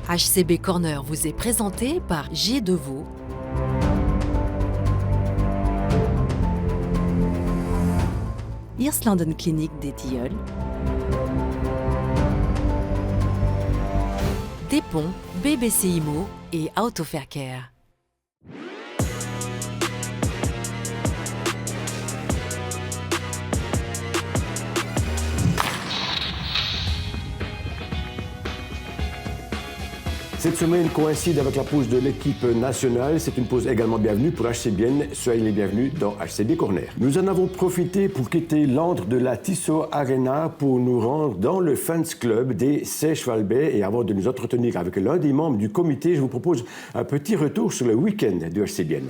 HCB Corner vous est présenté par J. Deveau, Hirslanden Clinique des Tilleuls, Dépont, BBC Immo et Autofaircare. Cette semaine coïncide avec la pause de l'équipe nationale. C'est une pause également bienvenue pour HCBN. Soyez les bienvenus dans HCB Corner. Nous en avons profité pour quitter l'antre de la Tissot Arena pour nous rendre dans le Fans Club des Seychelles-Valbais. Et avant de nous entretenir avec l'un des membres du comité, je vous propose un petit retour sur le week-end de HCBN.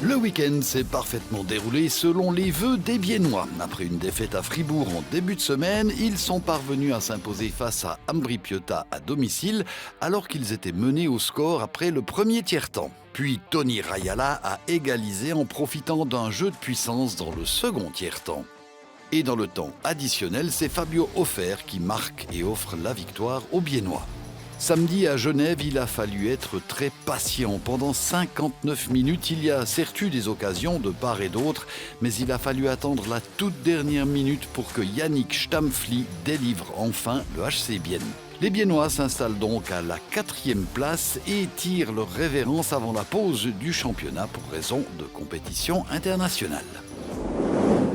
Le week-end s'est parfaitement déroulé selon les vœux des Biennois. Après une défaite à Fribourg en début de semaine, ils sont parvenus à s'imposer face à Ambri-Piotta à domicile, alors qu'ils étaient menés au score après le premier tiers-temps. Puis Tony Rayala a égalisé en profitant d'un jeu de puissance dans le second tiers-temps. Et dans le temps additionnel, c'est Fabio Offer qui marque et offre la victoire aux Biennois. Samedi à Genève, il a fallu être très patient. Pendant 59 minutes, il y a certes eu des occasions de part et d'autre, mais il a fallu attendre la toute dernière minute pour que Yannick Stamfli délivre enfin le HC Bienne. Les Biennois s'installent donc à la 4e place et tirent leur révérence avant la pause du championnat pour raison de compétition internationale.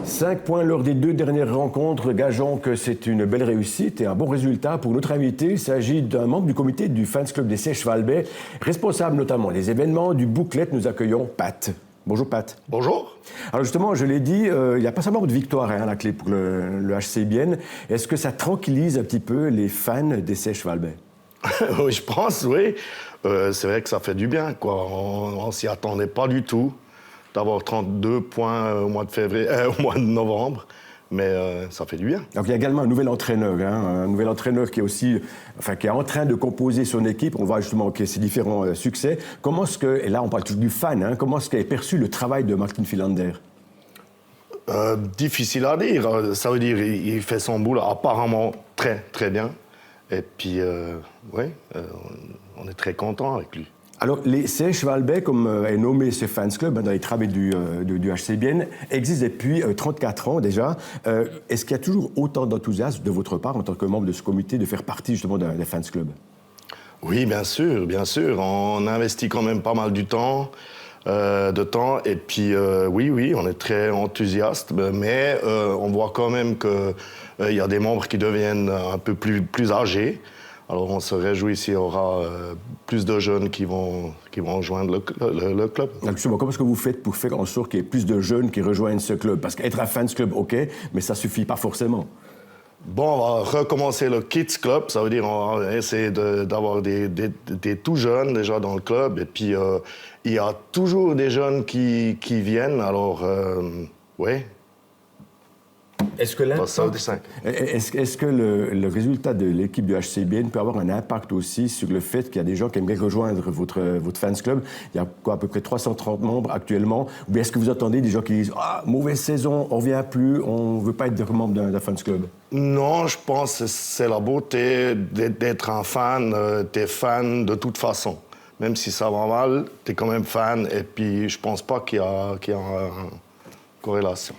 5 points lors des 2 dernières rencontres, gageons que c'est une belle réussite et un bon résultat pour notre invité. Il s'agit d'un membre du comité du Fans Club des Seychelles-Valbais, responsable notamment des événements du Booklet. Nous accueillons Pat. Bonjour Pat. Bonjour. Alors justement, je l'ai dit, il n'y a pas seulement de victoire à la clé pour le HC Bienne. Est-ce que ça tranquillise un petit peu les fans des Seychelles-Valbais? Oui, je pense, oui. C'est vrai que ça fait du bien, quoi. On ne s'y attendait pas du tout d'avoir 32 points au mois de novembre, mais ça fait du bien. Donc il y a également un nouvel entraîneur, un nouvel entraîneur qui est aussi, qui est en train de composer son équipe. On voit justement que ces différents succès. Comment est-ce que, et là on parle toujours du fan, comment est-ce qu'est perçu le travail de Martin Philander? Difficile à dire. Ça veut dire qu'il fait son boulot apparemment très très bien. Et puis, oui, on est très content avec lui. Alors, les Seychelles-Valbais, comme est nommé ce fans club dans les travaux du HCBN, existent depuis 34 ans déjà. Est-ce qu'il y a toujours autant d'enthousiasme de votre part, en tant que membre de ce comité, de faire partie justement d'un fans club? Oui, bien sûr, bien sûr. On investit quand même pas mal de temps. Et puis, oui, on est très enthousiaste, mais on voit quand même qu'il y a des membres qui deviennent un peu plus âgés. Alors, on se réjouit s'il y aura plus de jeunes qui vont rejoindre le club. Donc, justement, comment est-ce que vous faites pour faire en sorte qu'il y ait plus de jeunes qui rejoignent ce club? Parce qu'être un fans club, OK, mais ça ne suffit pas forcément. Bon, on va recommencer le Kids Club. Ça veut dire qu'on va essayer d'avoir des tout jeunes déjà dans le club. Et puis, il y a toujours des jeunes qui viennent. Alors, oui. Est-ce que le résultat de l'équipe du HCBN peut avoir un impact aussi sur le fait qu'il y a des gens qui aimeraient rejoindre votre fans club? Il y a à peu près 330 membres actuellement. Ou bien est-ce que vous entendez des gens qui disent « Ah, mauvaise saison, on ne revient plus, on ne veut pas être membre d'un fans club » ? Non, je pense que c'est la beauté d'être un fan. T'es fan de toute façon. Même si ça va mal, t'es quand même fan. Et puis, je ne pense pas qu'il y a une corrélation.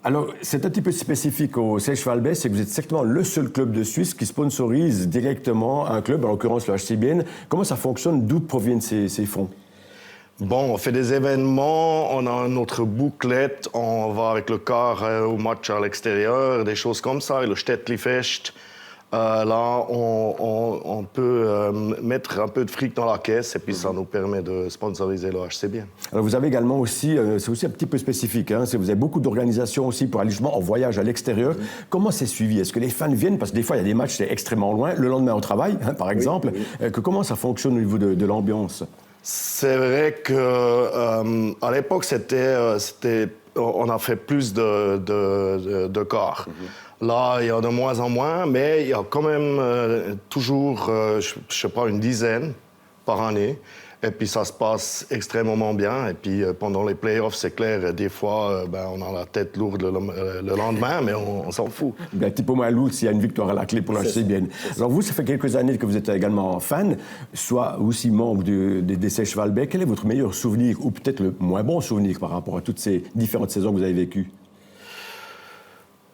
Alors, c'est un petit peu spécifique au Seychelles-Valbais, c'est que vous êtes certainement le seul club de Suisse qui sponsorise directement un club, en l'occurrence le HCBN. Comment ça fonctionne? D'où proviennent ces fonds? Bon, on fait des événements, on a notre booklet, on va avec le car au match à l'extérieur, des choses comme ça, et le Städtlifest. Là, on peut mettre un peu de fric dans la caisse et puis ça nous permet de sponsoriser le HCBN. Alors vous avez également aussi, c'est aussi un petit peu spécifique, vous avez beaucoup d'organisations aussi pour aller justement en voyage à l'extérieur. Comment c'est suivi? Est-ce que les fans viennent? Parce que des fois, il y a des matchs, c'est extrêmement loin, le lendemain au travail, par exemple. Comment ça fonctionne au niveau de l'ambiance? C'est vrai qu'à l'époque, on a fait plus de cars. Là, il y a de moins en moins, mais il y a quand même toujours, je ne sais pas, une dizaine par année. Et puis ça se passe extrêmement bien. Et puis pendant les playoffs, c'est clair, des fois, on a la tête lourde le lendemain, mais on s'en fout. Un petit peu moins lourd s'il y a une victoire à la clé pour l'HC Bienne. Alors vous, ça fait quelques années que vous êtes également fan, soit aussi membre des Seyches-Valbais. Quel est votre meilleur souvenir, ou peut-être le moins bon souvenir par rapport à toutes ces différentes saisons que vous avez vécues?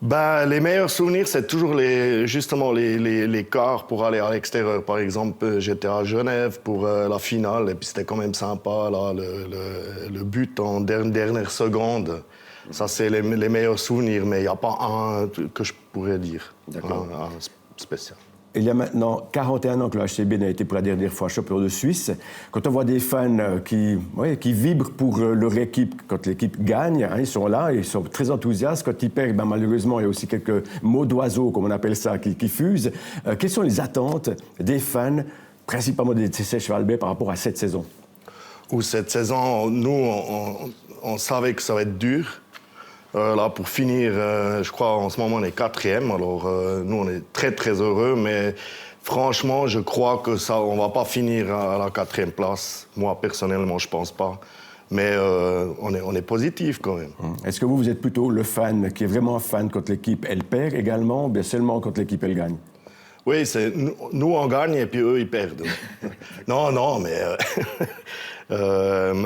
Les meilleurs souvenirs, c'est toujours justement les quarts pour aller à l'extérieur. Par exemple, j'étais à Genève pour la finale, et puis c'était quand même sympa, là, le but en dernière seconde. Ça, c'est les meilleurs souvenirs, mais il n'y a pas un que je pourrais dire, un spécial. Il y a maintenant 41 ans que le HC Bienne a été pour la dernière fois champion de Suisse. Quand on voit des fans qui vibrent pour leur équipe, quand l'équipe gagne, ils sont là, ils sont très enthousiastes. Quand ils perdent, malheureusement, il y a aussi quelques mots d'oiseaux, comme on appelle ça, qui fusent. Quelles sont les attentes des fans, principalement des Seyches-Valbais, par rapport à cette saison? Cette saison, nous, on savait que ça va être dur. Là, pour finir, je crois en ce moment on est 4e, alors nous on est très très heureux, mais franchement je crois que ça, on va pas finir à la 4e place. Moi personnellement je pense pas, mais on est positif quand même. Est-ce que vous êtes plutôt le fan qui est vraiment fan quand l'équipe elle perd également, ou bien seulement quand l'équipe elle gagne? Oui, nous on gagne et puis eux ils perdent. non, mais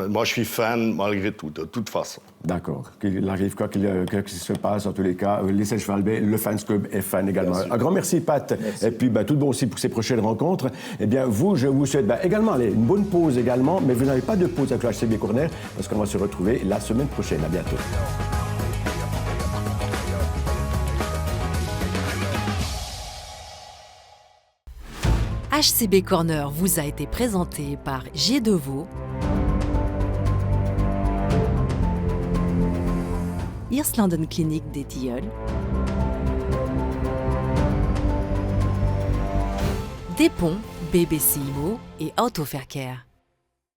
moi je suis fan malgré tout, de toute façon. D'accord. Qu'il arrive quoi qu'il se passe, en tous les cas, les Seyches-Valbais, le Fans Club est fan également. Un grand merci, Pat. Merci. Et puis, tout bon aussi pour ces prochaines rencontres. Eh bien, vous, je vous souhaite également une bonne pause également, mais vous n'avez pas de pause avec le HCB Corner, parce qu'on va se retrouver la semaine prochaine. À bientôt. HCB Corner vous a été présenté par G2VO, Hirslanden Clinic des Tilleuls, Despont, BBC Immo et Autoverkehr.